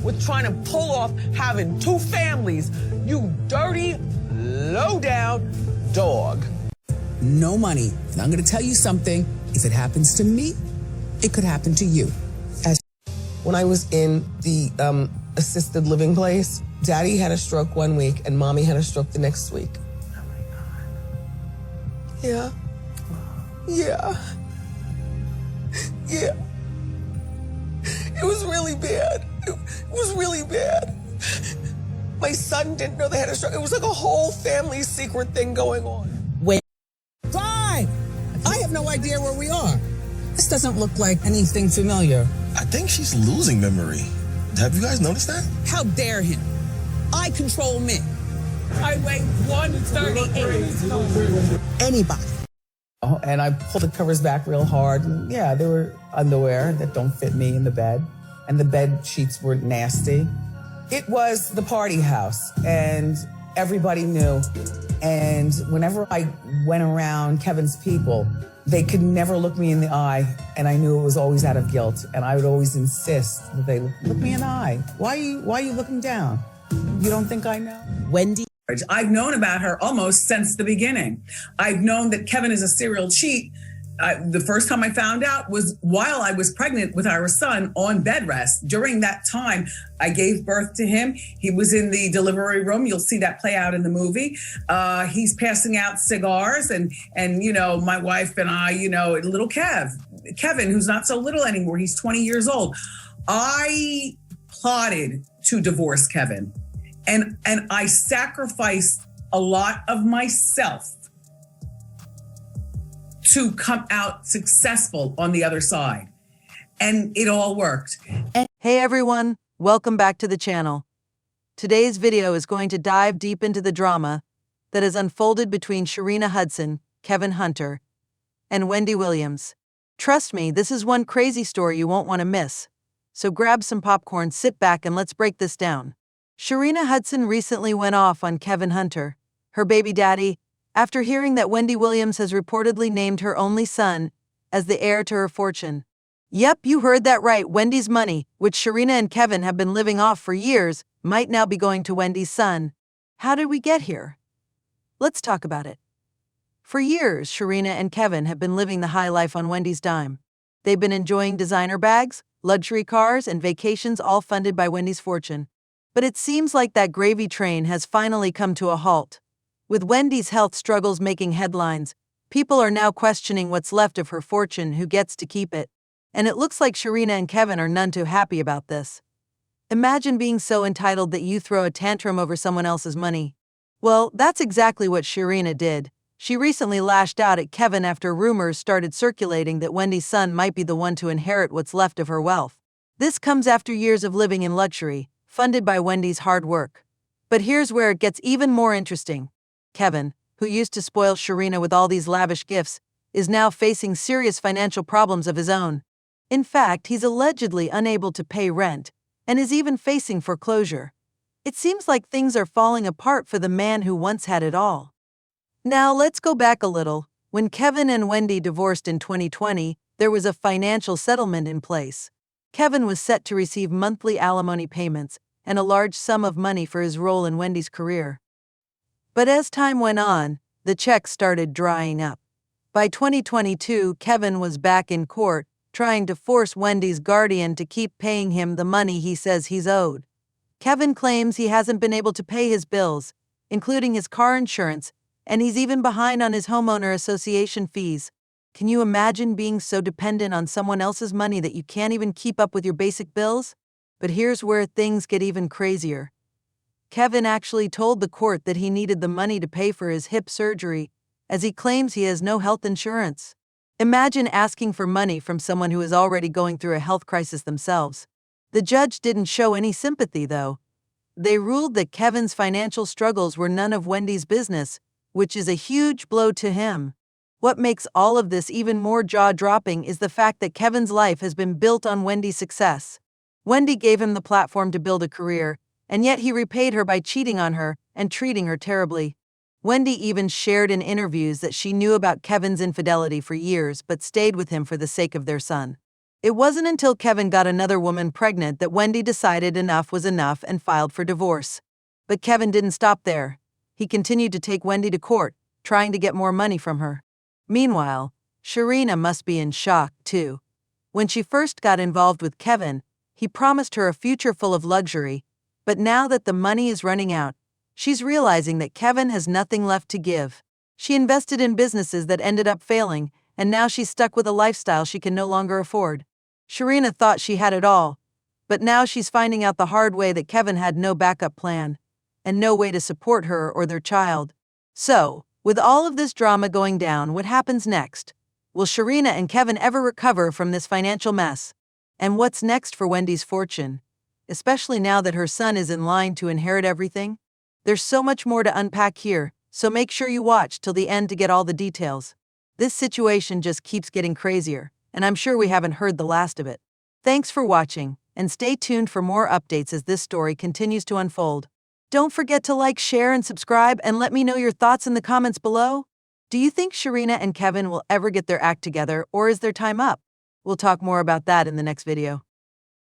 with trying to pull off having two families. You dirty, low-down dog. No money. And I'm going to tell you something. If it happens to me, it could happen to you. When I was in the assisted living place, Daddy had a stroke one week and Mommy had a stroke the next week. Oh my God. Yeah. Yeah. Yeah. It was really bad. It was really bad. My son didn't know they had a stroke. It was like a whole family secret thing going on. Wait. Fine. I have no idea where we are. This doesn't look like anything familiar. I think she's losing memory. Have you guys noticed that? How dare him? I control me. I weigh 138. Anybody. Oh, and I pulled the covers back real hard. And yeah, there were underwear that don't fit me in the bed. And the bed sheets were nasty. It was the party house, and everybody knew. And whenever I went around Kevin's people, they could never look me in the eye, and I knew it was always out of guilt. And I would always insist that they look me in the eye. Why are you looking down? You don't think I know? Wendy. I've known about her almost since the beginning. I've known that Kevin is a serial cheat. The first time I found out was while I was pregnant with our son on bed rest. During that time, I gave birth to him. He was in the delivery room. You'll see that play out in the movie. He's passing out cigars, and you know, my wife and I, you know, little Kevin, who's not so little anymore. He's 20 years old. I plotted to divorce Kevin, and I sacrificed a lot of myself to come out successful on the other side. And it all worked. Hey everyone, welcome back to the channel. Today's video is going to dive deep into the drama that has unfolded between Sharina Hudson, Kevin Hunter, and Wendy Williams. Trust me, this is one crazy story you won't want to miss. So grab some popcorn, sit back, and let's break this down. Sharina Hudson recently went off on Kevin Hunter, her baby daddy, after hearing that Wendy Williams has reportedly named her only son as the heir to her fortune. Yep, you heard that right. Wendy's money, which Sharina and Kevin have been living off for years, might now be going to Wendy's son. How did we get here? Let's talk about it. For years, Sharina and Kevin have been living the high life on Wendy's dime. They've been enjoying designer bags, luxury cars, and vacations, all funded by Wendy's fortune. But it seems like that gravy train has finally come to a halt. With Wendy's health struggles making headlines, people are now questioning what's left of her fortune, who gets to keep it. And it looks like Sharina and Kevin are none too happy about this. Imagine being so entitled that you throw a tantrum over someone else's money. Well, that's exactly what Sharina did. She recently lashed out at Kevin after rumors started circulating that Wendy's son might be the one to inherit what's left of her wealth. This comes after years of living in luxury, funded by Wendy's hard work. But here's where it gets even more interesting. Kevin, who used to spoil Shireena with all these lavish gifts, is now facing serious financial problems of his own. In fact, he's allegedly unable to pay rent and is even facing foreclosure. It seems like things are falling apart for the man who once had it all. Now, let's go back a little. When Kevin and Wendy divorced in 2020, there was a financial settlement in place. Kevin was set to receive monthly alimony payments and a large sum of money for his role in Wendy's career. But as time went on, the checks started drying up. By 2022, Kevin was back in court, trying to force Wendy's guardian to keep paying him the money he says he's owed. Kevin claims he hasn't been able to pay his bills, including his car insurance, and he's even behind on his homeowner association fees. Can you imagine being so dependent on someone else's money that you can't even keep up with your basic bills? But here's where things get even crazier. Kevin actually told the court that he needed the money to pay for his hip surgery, as he claims he has no health insurance. Imagine asking for money from someone who is already going through a health crisis themselves. The judge didn't show any sympathy, though. They ruled that Kevin's financial struggles were none of Wendy's business, which is a huge blow to him. What makes all of this even more jaw-dropping is the fact that Kevin's life has been built on Wendy's success. Wendy gave him the platform to build a career, and yet he repaid her by cheating on her and treating her terribly. Wendy even shared in interviews that she knew about Kevin's infidelity for years but stayed with him for the sake of their son. It wasn't until Kevin got another woman pregnant that Wendy decided enough was enough and filed for divorce. But Kevin didn't stop there. He continued to take Wendy to court, trying to get more money from her. Meanwhile, Shireena must be in shock, too. When she first got involved with Kevin, he promised her a future full of luxury, but now that the money is running out, she's realizing that Kevin has nothing left to give. She invested in businesses that ended up failing, and now she's stuck with a lifestyle she can no longer afford. Shireena thought she had it all, but now she's finding out the hard way that Kevin had no backup plan, and no way to support her or their child. So, with all of this drama going down, what happens next? Will Sharina and Kevin ever recover from this financial mess? And what's next for Wendy's fortune? Especially now that her son is in line to inherit everything? There's so much more to unpack here, so make sure you watch till the end to get all the details. This situation just keeps getting crazier, and I'm sure we haven't heard the last of it. Thanks for watching, and stay tuned for more updates as this story continues to unfold. Don't forget to like, share, and subscribe, and let me know your thoughts in the comments below. Do you think Sharina and Kevin will ever get their act together, or is their time up? We'll talk more about that in the next video.